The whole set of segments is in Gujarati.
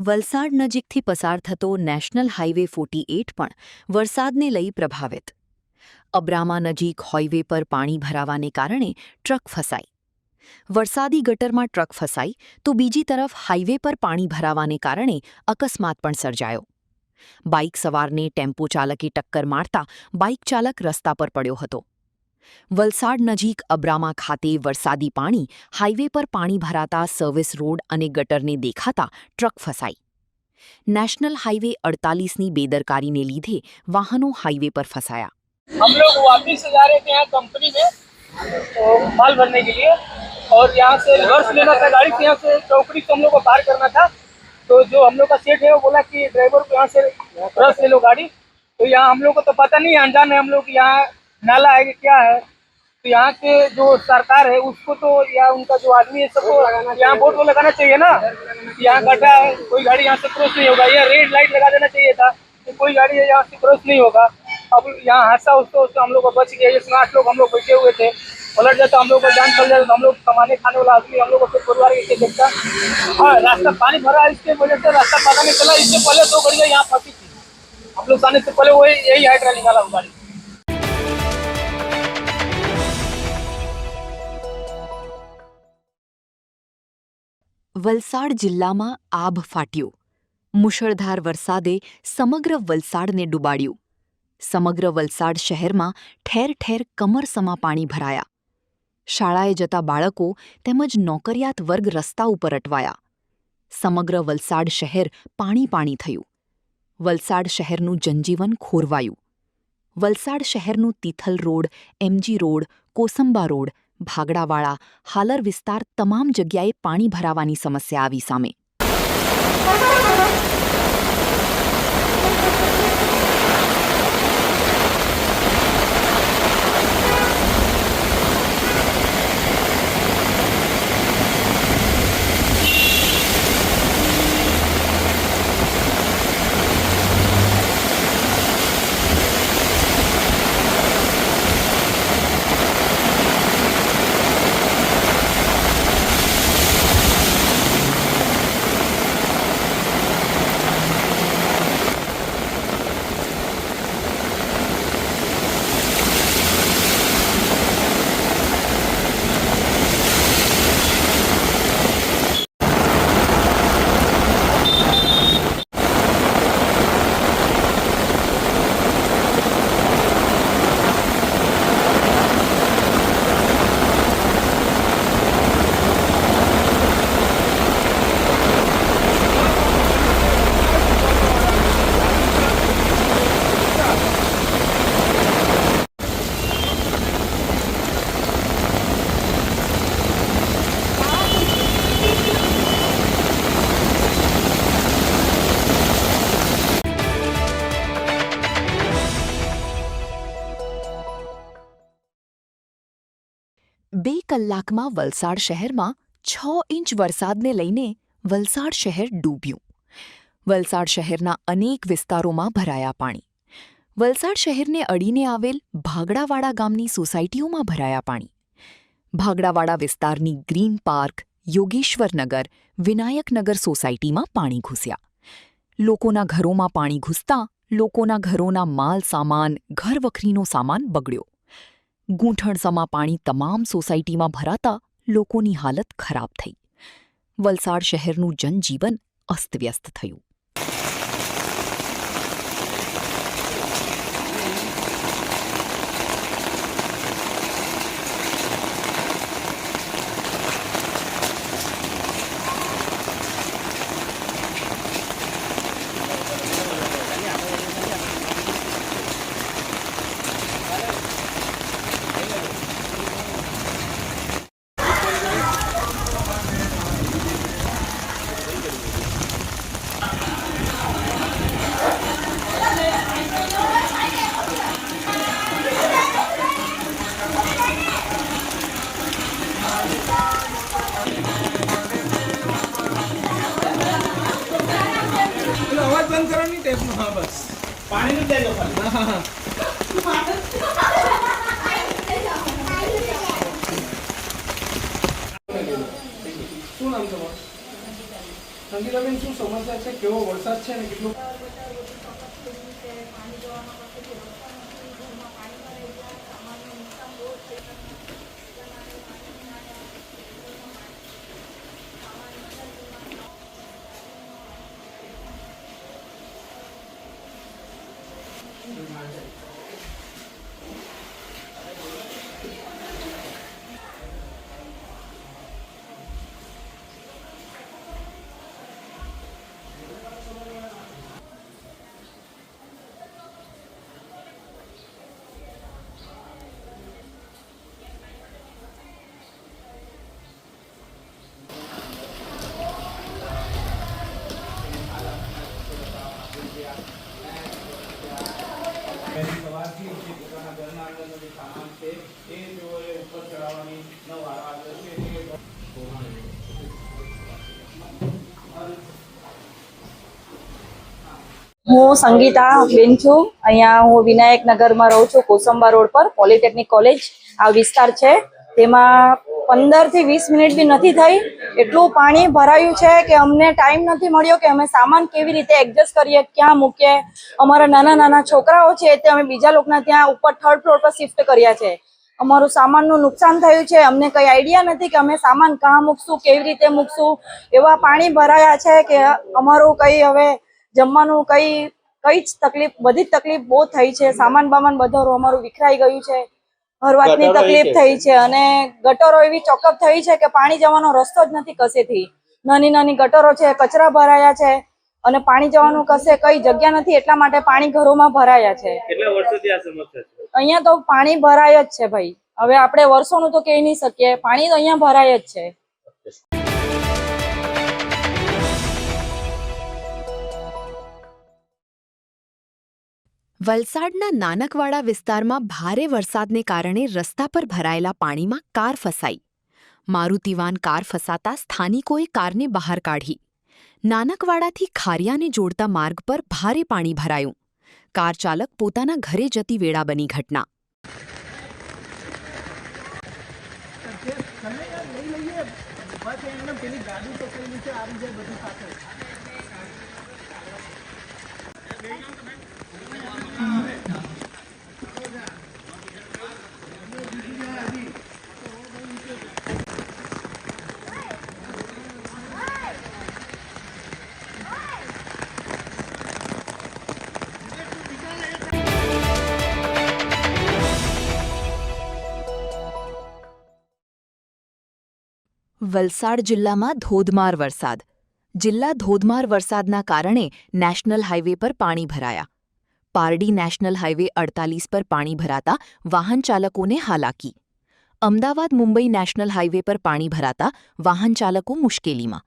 વલસાડ નજીકથી પસાર થતો નેશનલ હાઇવે 48 પણ વરસાદને લઈ પ્રભાવિત. અબ્રામા નજીક હાઇવે પર પાણી ભરાવાને કારણે ટ્રક ફસાઈ. વરસાદી ગટરમાં ટ્રક ફસાઈ તો બીજી તરફ હાઇવે પર પાણી ભરાવાને કારણે અકસ્માત પણ સર્જાયો. બાઇક સવારને ટેમ્પો ચાલકે ટક્કર મારતા બાઇક ચાલક રસ્તા પર પડ્યો હતો. વલસાડ નજીક અબ્રામા ખાતે વરસાદી પાણી હાઇવે પર પાણી ભરાતા સર્વિસ રોડ અને ગટરને દેખાતા ટ્રક ફસાઈ. નેશનલ હાઇવે 48ની બેદરકારીને લીધે વાહનો હાઇવે પર ફસાયા. हम लोग वापिस से जा रहे थे यहाँ कंपनी में तो माल भरने के लिए और यहाँ से रिवर्स लेना था गाड़ी से, यहाँ से चौकड़ी से हम लोग को पार करना था. तो जो हम लोग का सेठ है वो बोला कि ड्राइवर को यहाँ से रिवर्स ले लो गाड़ी. तो यहाँ हम लोग को तो पता नहीं है, अनजान है हम लोग, यहाँ नाला है कि क्या है. तो यहाँ के जो सरकार है उसको तो या उनका जो आदमी है सबको यहाँ बोर्ड को लगाना चाहिए ना. यहाँ गड्ढा है, कोई गाड़ी यहाँ से क्रॉस नहीं होगा. यहाँ रेड लाइट लगा देना चाहिए था कि कोई गाड़ी यहाँ से क्रॉस नहीं होगा. अब यहाँ हादसा उसको हम लोग को बच गया. इसमें 8 लोग हम लोग बैठे हुए थे. पलट जाता हम लोग को जान चल जाता तो हम लोग कमाने खाने वाला आदमी हम लोग को फिर परिवार कैसे देखता. हाँ, रास्ता पानी भरा है, इसके वजह से रास्ता पता नहीं चला. इससे पहले 2 गाड़ियाँ यहाँ फंसी थी. हम लोग आने से पहले वही यही हाइड्रा निकाला वो गाड़ी. વલસાડ જિલ્લામાં આભ ફાટ્યું. મુશળધાર વરસાદે સમગ્ર વલસાડને ડૂબાડ્યું. સમગ્ર વલસાડ શહેરમાં ઠેર ઠેર કમરસમા પાણી ભરાયા. શાળાએ જતા બાળકો તેમજ નોકરિયાત વર્ગ રસ્તા ઉપર અટવાયા. સમગ્ર વલસાડ શહેર પાણી પાણી થયું. વલસાડ શહેરનું જનજીવન ખોરવાયું. વલસાડ શહેરનું Tithal road, MG road, Kosamba road, Bhagdawada, Halar વિસ્તાર તમામ જગ્યાએ પાણી ભરાવાની સમસ્યા આવી સામે. બે કલાકમાં વલસાડ શહેરમાં 6 ઇંચ વરસાદને લઈને વલસાડ શહેર ડૂબ્યું. વલસાડ શહેરના અનેક વિસ્તારોમાં ભરાયા પાણી. વલસાડ શહેરને અડીને આવેલ ભાગડાવાડા ગામની સોસાયટીઓમાં ભરાયા પાણી. ભાગડાવાડા વિસ્તારની ગ્રીન પાર્ક, યોગેશ્વરનગર, વિનાયકનગર સોસાયટીમાં પાણી ઘૂસ્યા. લોકોના ઘરોમાં પાણી ઘૂસતા લોકોના ઘરોના માલ સામાન, ઘરવખરીનો સામાન બગડ્યો. ગૂંઠણસમા પાણી તમામ સોસાયટીમાં ભરાતા લોકોની હાલત ખરાબ થઈ. વલસાડ શહેરનું જનજીવન અસ્તવ્યસ્ત થયું. बंद करो नहीं टेप में. हाँ बस पानी नहीं दे दो खाली. हाँ हाँ શું નામ તમારું? સંગીતાબેન શું સમસ્યા છે, કેવો વરસાદ છે ને કેટલું સવારથી જે પોતાના ઘરના અંદરનો જે સામાન છે એ તેઓએ ઉપર ચડાવવાની ન વાર આવે છે. હું સંગીતા બેન છું. અહીંયા હું વિનાયક નગરમાં રહું છું, કોસંબા રોડ પર પોલિટેકનિક કોલેજ આ વિસ્તાર છે. તેમાં 15 થી 20 મિનિટ બી નથી થઈ, એટલું પાણી ભરાયું છે કે અમને ટાઈમ નથી મળ્યો કે અમે સામાન કેવી રીતે એડજસ્ટ કરીએ, ક્યાં મૂકીએ. અમારા નાના નાના છોકરાઓ છે તે અમે બીજા લોકોના ત્યાં ઉપર 3rd ફ્લોર પર શિફ્ટ કર્યા છે. અમારું સામાનનું નુકસાન થયું છે, અમને કઈ આઈડિયા નથી કે અમે સામાન ક્યાં મૂકશું, કેવી રીતે મૂકશું. એવા પાણી ભરાયા છે કે અમારું કઈ હવે જમવાનું કઈ જ તકલીફ, બધી જ તકલીફ બહુ થઈ છે. સામાન બામાન બધું અમારું વિખરાઈ ગયું છે, હર વાતની તકલીફ થઈ છે. અને ગટરો એવી ચોકઅપ થઈ છે કે પાણી જવાનો રસ્તો જ નથી કશેથી. નાની નાની ગટરો છે, કચરા ભરાયા છે અને પાણી જવાનું કશે કઈ જગ્યા નથી, એટલા માટે પાણી ઘરોમાં ભરાયા છે. કેટલા વર્ષોથી આ સમસ્યા છે? અહીંયા તો પાણી ભરાય જ છે ભાઈ. હવે આપણે વર્ષોનું તો કહી નહીં શકીએ, પાણી તો અહીંયા ભરાય જ છે. વલસાડના નાનકવાડા વિસ્તારમાં ભારે વરસાદને કારણે રસ્તા પર ભરાયેલા પાણીમાં કાર ફસાઈ. મારુતિવાન કાર ફસાતા સ્થાનિકોએ કારને બહાર કાઢી. નાનકવાડાથી ખારિયાને જોડતા માર્ગ પર ભારે પાણી ભરાયું. કાર ચાલક પોતાના ઘરે જતી વેળા બની ઘટના. વલસાડ જિલ્લામાં ધોધમાર વરસાદ. જિલ્લા ધોધમાર વરસાદના કારણે નેશનલ હાઇવે પર પાણી ભરાયા. પારડી નેશનલ હાઇવે 48 પર પાણી ભરાતા વાહન ચાલકોને હાલાકી. અમદાવાદ મુંબઈ નેશનલ હાઇવે પર પાણી ભરાતા વાહન ચાલકો મુશ્કેલીમાં.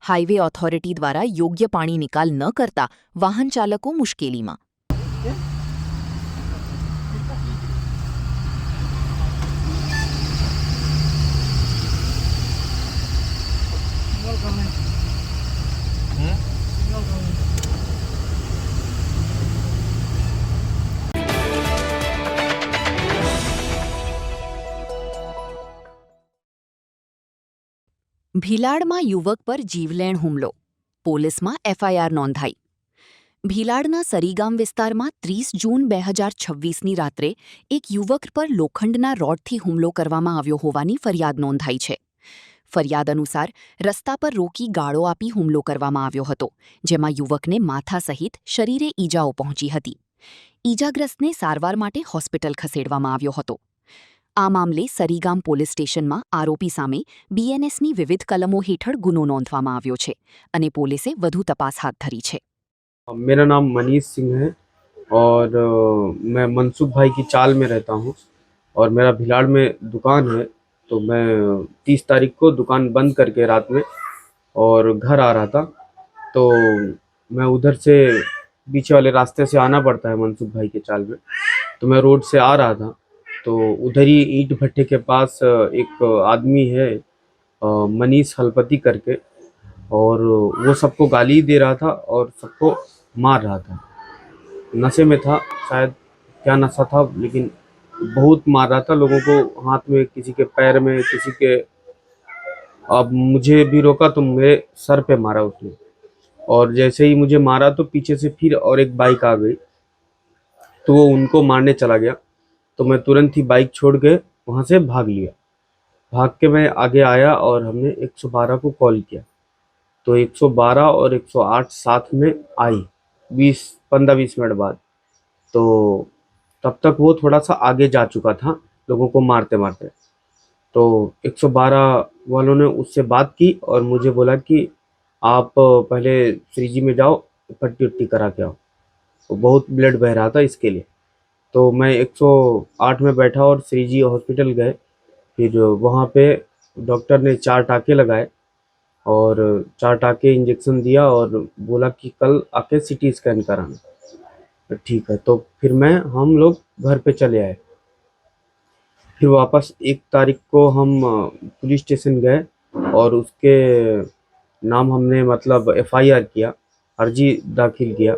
હાઇવે ઓથોરિટી દ્વારા યોગ્ય પાણી નિકાલ ન કરતા વાહન ચાલકો મુશ્કેલીમાં. ભીલાડમાં યુવક પર જીવલેણ હુમલો. પોલીસમાં એફઆઈઆર નોંધાઈ. ભીલાડના સરીગામ વિસ્તારમાં 30 જૂન 2026ની રાત્રે એક યુવક પર લોખંડના રોડથી હુમલો કરવામાં આવ્યો હોવાની ફરિયાદ નોંધાઈ છે. ફરિયાદ અનુસાર રસ્તા પર રોકી ગાળો આપી હુમલો કરવામાં આવ્યો હતો, જેમાં યુવકને માથા સહિત શરીરે ઈજાઓ પહોંચી હતી. ઈજાગ્રસ્તને સારવાર માટે હોસ્પિટલ ખસેડવામાં આવ્યો હતો. આ મામલે સરીગામ પોલીસ સ્ટેશનમાં આરોપી સામે બીએનએસની વિવિધ કલમો હેઠળ ગુનો નોંધવામાં આવ્યો છે અને પોલીસે વધુ તપાસ હાથ ધરી છે. मेरा नाम मनीष सिंह है और मैं मनसुख भाई की चाल में रहता हूँ और मेरा भिलाड़ में दुकान है. तो मैं 30 तारीख को दुकान बंद करके रात में और घर आ रहा था. तो मैं उधर से पीछे वाले रास्ते से आना पड़ता है मनसुख भाई के चाल में. तो मैं रोड से आ रहा था तो उधर ही ईंट भट्टे के पास एक आदमी है मनीष हलपति करके, और वो सबको गाली दे रहा था और सबको मार रहा था. नशे में था, शायद क्या नशा था, लेकिन बहुत मार रहा था लोगों को. हाथ में, किसी के पैर में, किसी के अब मुझे भी रोका तो मेरे सर पे मारा उसने, और जैसे ही मुझे मारा तो पीछे से फिर और एक बाइक आ गई, तो वो उनको मारने चला गया। तो मैं तुरंत ही बाइक छोड़ के वहाँ से भाग लिया। भाग के मैं आगे आया और हमने 112 को कॉल किया। तो 112 और 108 साथ में आई 15-20 मिनट बाद। तो तब तक वो थोड़ा सा आगे जा चुका था लोगों को मारते मारते। तो 112 वालों ने उससे बात की और मुझे बोला कि आप पहले श्रीजी में जाओ, पट्टी उट्टी करा के आओ। तो बहुत ब्लड बह रहा था इसके लिए। तो मैं 108 में बैठा और श्रीजी हॉस्पिटल गए। फिर वहाँ पे डॉक्टर ने 4 टाँके लगाए और 4 टाँके इंजेक्शन दिया और बोला कि कल आके सिटी स्कैन कराना। ठीक है, तो फिर हम लोग घर पे चले आए। फिर वापस 1 तारीख को हम पुलिस स्टेशन गए और उसके नाम हमने मतलब एफआईआर किया, अर्जी दाखिल किया।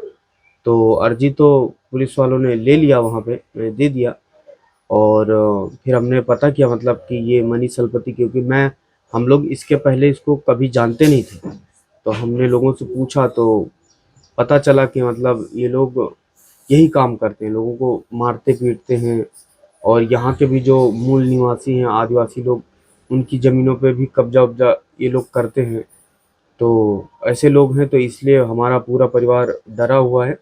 तो अर्जी तो पुलिस वालों ने ले लिया, वहाँ पे मैंने दे दिया। और फिर हमने पता किया मतलब कि ये मनीष सलपति, क्योंकि हम लोग इसके पहले इसको कभी जानते नहीं थे। तो हमने लोगों से पूछा तो पता चला कि मतलब ये लोग यही काम करते हैं, लोगों को मारते पीटते हैं। और यहाँ के भी जो मूल निवासी हैं आदिवासी लोग, उनकी ज़मीनों पे भी कब्जा वब्जा ये लोग करते हैं। तो ऐसे लोग हैं, तो इसलिए हमारा पूरा परिवार डरा हुआ है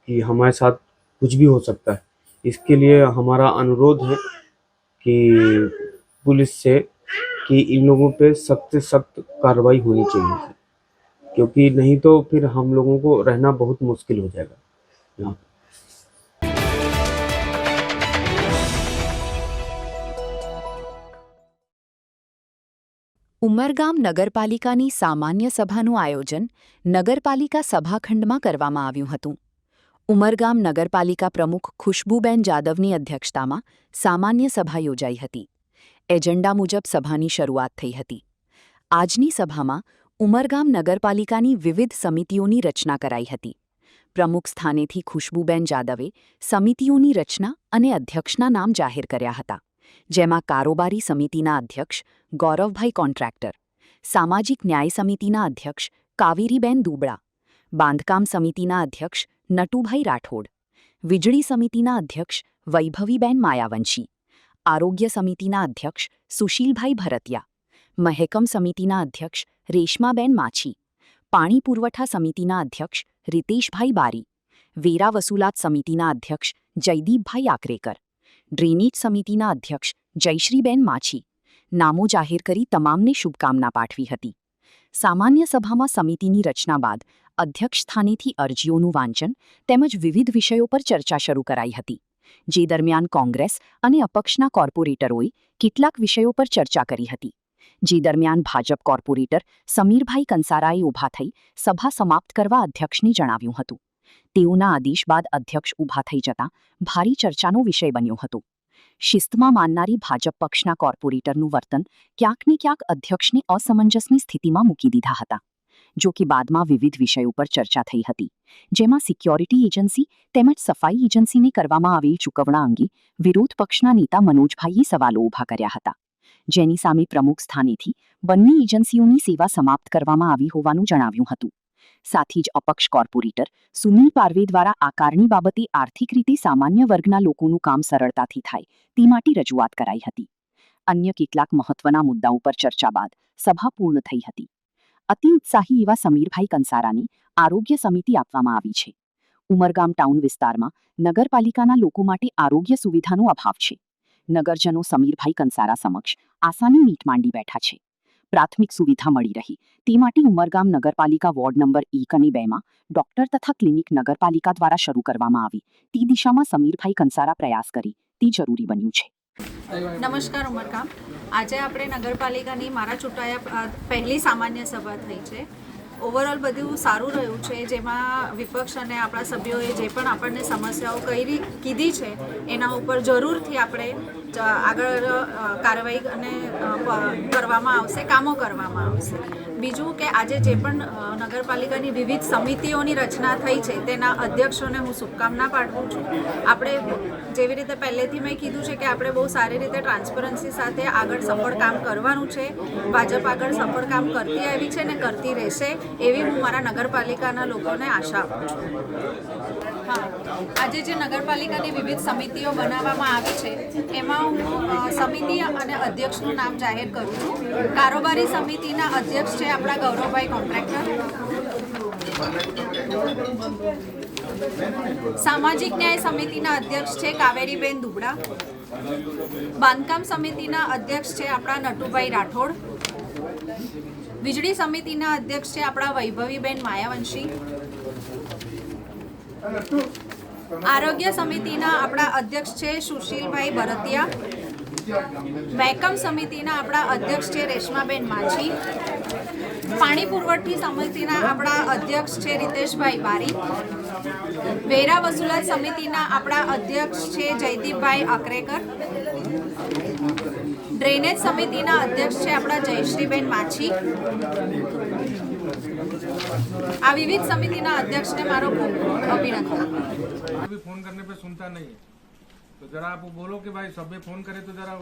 कि हमारे साथ कुछ भी हो सकता है। इसके लिए हमारा अनुरोध है कि पुलिस से कि इन लोगों पे सख्त से सख्त कार्रवाई होनी चाहिए, क्योंकि नहीं तो फिर हम लोगों को रहना बहुत मुश्किल हो जाएगा यहाँ पे। ઉમરગામ નગરપાલિકાની સામાન્ય સભાનું આયોજન નગરપાલિકા સભાખંડમાં કરવામાં આવ્યું હતું. ઉમરગામ નગરપાલિકા પ્રમુખ ખુશ્બુબેન જાદવની અધ્યક્ષતામાં સામાન્ય સભા યોજાઈ હતી. એજન્ડા મુજબ સભાની શરૂઆત થઈ હતી. આજની સભામાં ઉમરગામ નગરપાલિકાની વિવિધ સમિતિઓની રચના કરાઈ હતી. પ્રમુખ સ્થાનેથી ખુશ્બુબેન જાદવે સમિતિઓની રચના અને અધ્યક્ષના નામ જાહેર કર્યા હતા, જેમાં કારોબારી સમિતિના અધ્યક્ષ ગૌરવભાઈ કોન્ટ્રાક્ટર, સામાજિક ન્યાય સમિતિના અધ્યક્ષ કાવેરીબેન દુબળા, બાંધકામ સમિતિના અધ્યક્ષ નટુભાઈ રાઠોડ, વીજળી સમિતિના અધ્યક્ષ વૈભવીબેન માયાવંશી, આરોગ્ય સમિતિના અધ્યક્ષ સુશીલભાઈ ભરતિયા, મહેકમ સમિતિના અધ્યક્ષ રેશમાબેન માછી, પાણી પુરવઠા સમિતિના અધ્યક્ષ રીતેશભાઈ બારી, વેરા વસૂલાત સમિતિના અધ્યક્ષ જયદીપભાઈ આકરેકર, ડ્રેનેજ સમિતિના અધ્યક્ષ જયશ્રીબેન માછી નામો જાહેર કરી તમામને શુભકામના પાઠવી હતી. સામાન્ય સભામાં સમિતિની રચના બાદ અધ્યક્ષ સ્થાનેથી અરજીઓનું વાંચન તેમજ વિવિધ વિષયો પર ચર્ચા શરૂ કરાઈ હતી, જે દરમિયાન કોંગ્રેસ અને અપક્ષના કોર્પોરેટરોએ કેટલાક વિષયો પર ચર્ચા કરી હતી. જે દરમિયાન ભાજપ કોર્પોરેટર સમીરભાઈ કંસારાએ ઊભા થઈ સભા સમાપ્ત કરવા અધ્યક્ષને જણાવ્યું હતું. તેઓના આદેશ બાદ અધ્યક્ષ ઊભા થઈ જતાં ભારે ચર્ચાનો વિષય બન્યો હતો. શિસ્તમાં માનનારી ભાજપ પક્ષના કોર્પોરેટરનું વર્તન ક્યાંક ને ક્યાંક અધ્યક્ષને અસમંજસની સ્થિતિમાં મૂકી દીધા હતા. જો કે બાદમાં વિવિધ વિષયો પર ચર્ચા થઈ હતી, જેમાં સિક્યોરિટી એજન્સી તેમજ સફાઈ એજન્સીને કરવામાં આવેલ ચૂકવણા અંગે વિરોધ પક્ષના નેતા મનોજભાઈએ સવાલો ઊભા કર્યા હતા, જેની સામે પ્રમુખ સ્થાનેથી બંને એજન્સીઓની સેવા સમાપ્ત કરવામાં આવી હોવાનું જણાવ્યું હતું. સાથે જ અપક્ષ કોર્પોરેટર સુનિલ પારવે દ્વારા આકારણી બાબતે આર્થિક રીતે સામાન્ય વર્ગના લોકોનું કામ સરળતાથી થાય તે માટે રજૂઆત કરાઈ હતી. અન્ય કેટલાક મહત્વના મુદ્દાઓ પર ચર્ચા બાદ સભા પૂર્ણ થઈ હતી. અતિ ઉત્સાહી એવા સમીરભાઈ કંસારાને આરોગ્ય સમિતિ આપવામાં આવી છે. ઉમરગામ ટાઉન વિસ્તારમાં નગરપાલિકાના લોકો માટે આરોગ્ય સુવિધાનો અભાવ છે. નગરજનો સમીરભાઈ કંસારા સમક્ષ આશાની મીટ માંડી બેઠા છે. પ્રાથમિક સુવિધા મળી રહી તે માટે ઉમરગામ નગરપાલિકા વોર્ડ નંબર 1 અને 2 માં ડોક્ટર તથા ક્લિનિક નગરપાલિકા દ્વારા શરૂ કરવામાં આવી તે દિશામાં સમીરભાઈ કંસારા પ્રયાસ કરે તે જરૂરી બન્યું છે. નમસ્કાર ઉમરગામ. આજે આપણે નગરપાલિકાની મારા ચૂંટાયા પહેલી સામાન્ય સભા થઈ છે. ઓવરઓલ બધું સારું રહ્યું છે, જેમાં વિપક્ષ અને આપણા સભ્યોએ જે પણ આપણને સમસ્યાઓ કીધી છે એના ઉપર જરૂરથી આપણે આગળ કાર્યવાહી અને કરવામાં આવશે, કામો કરવામાં આવશે. બીજું કે આજે જે પણ નગરપાલિકાની વિવિધ સમિતિઓની રચના થઈ છે તેના અધ્યક્ષોને હું શુભકામના પાઠવું છું. આપણે જેવી રીતે પહેલેથી મેં કીધું છે કે આપણે બહુ સારી રીતે ટ્રાન્સપરન્સી સાથે આગળ સફળ કામ કરવાનું છે. ભાજપ આગળ સફળ કામ કરતી આવી છે ને કરતી રહેશે એવી હું મારા નગરપાલિકાના લોકોને આશા આપું છું. હા, આજે જે નગરપાલિકાની વિવિધ સમિતિઓ બનાવવામાં આવી છે એમાં હું સમિતિ અને અધ્યક્ષનું નામ જાહેર કરું છું. કારોબારી સમિતિના અધ્યક્ષ છે આપણા ગૌરવભાઈ કોન્ટ્રાક્ટર. સામાજિક ન્યાય સમિતિના અધ્યક્ષ છે કાવેરીબેન દુબડા. બાંધકામ સમિતિના અધ્યક્ષ છે આપણા નટુભાઈ રાઠોડ. વીજળી સમિતિના અધ્યક્ષ છે આપણા વૈભવીબેન માયાવંશી. આરોગ્ય સમિતિના આપણા અધ્યક્ષ છે સુશીલભાઈ ભરતિયા. મહેકમ સમિતિના આપણા અધ્યક્ષ છે રેશમાબેન માછી. પાણી પુરવઠી સમિતિના આપણા અધ્યક્ષ છે રીતેશભાઈ બારી. વેરા વસૂલાત સમિતિના આપણા અધ્યક્ષ છે જયદીપભાઈ અકરેકર. ડ્રેનેજ સમિતિના અધ્યક્ષ છે આપણા જયશ્રીબેન માછી. આ વિવિધ સમિતિના અધ્યક્ષને મારો ખૂબ અભિનંદન. अभी फोन करने पे सुनता नहीं है, तो जरा आप बोलो कि भाई सब फोन करे तो जरा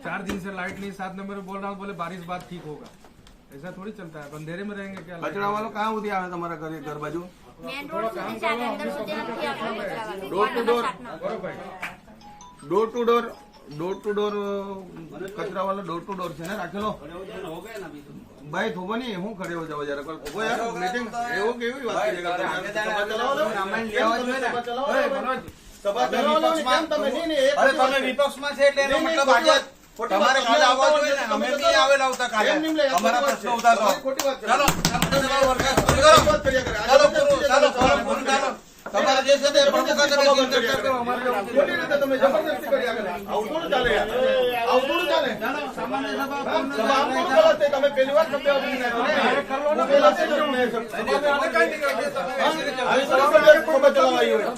4 दिन से लाइट नहीं, 7 नंबर बोल रहा हूँ, बोले बारिश बाद ठीक होगा. ऐसा थोड़ी चलता है, अंधेरे में रहेंगे क्या? कचरा वालों कहाँ સુધી આવે તમારા ઘર બાજુ? डोर टू डोर कचरा वाला डोर टू डोर છે ને રાખેલો ભાઈ થોબો નહીં હું ખડે હો જાવ જરા થોબો યાર મીટિંગ એવું કેવી વાત કરી સભા ચલાવો કેમ તમે નહીં અરે તમે વિપક્ષમાં છે એટલે એનો મતલબ આજે તમારે કાલે આવવા જોઈએ ને અમે નહીં આવેલા આવતા કાલે અમારા પ્રશ્ન ઉતારો ખોટી વાત ચાલો ચાલો ફોન ચાલો તમારે જે છે તે પ્રમુખ કરે કરો અમારે ખોટી રીતે તમે જબરદસ્તી કરી આગળ આવું થોડું ચાલે યાર આવું થોડું ચાલે ચાલો સામાન્ય સભા આમ ગલત છે તમે પહેલી વાર શબ્દ આપી નાખ્યો કરો ને પહેલા છે સભા કઈ નહીં કરતી તમે આવી સભા ચલાવાઈ હોય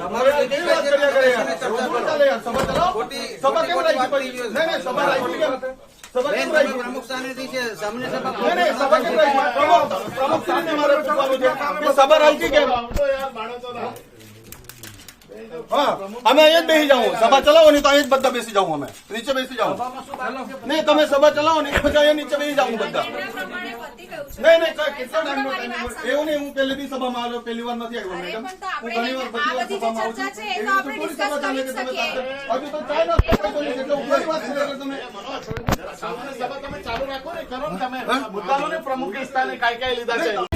તમારે કેવી વાત કર્યા કરે યાર થોડું ચાલે યાર સભા ચલાવો સભા કેમ રાખી પડી નહીં નહીં સભા રાખી કેમ સભા કેમ રાખી પ્રમુખ સ્થાનેથી છે સામાન્ય સભા નહીં સભા કેમ રાખી પ્રમુખ સ્થાને મારે પૂછવાનું છે કે સભા રાખી કેમ हाँ અમે અહીંયા જ બેસી જાઉં સભા ચલાવો નહીં તો અહીંયા જ બધા બેસી જાઉં અમે નીચે બેસી જાઉં નહીં તમે સભા ચલાવો નહીં પછી અહીંયા નીચે બેસી જાઉં બધા નહીં કેટલો ટાઈમનો ટાઈમ એવું નહીં હું પહેલેથી સભામાં આવ્યો પહેલી વાર નથી આવ્યો મેડમ હું ઘણી વાર બધી વાર સભામાં આવું છું હજુ તો ચાય ના એટલે ઉપરની વાત છે તમે સભા તમે ચાલુ રાખો ને કરો તમે મુદ્દાઓને પ્રમુખ સ્થાને કાંઈ લીધા છે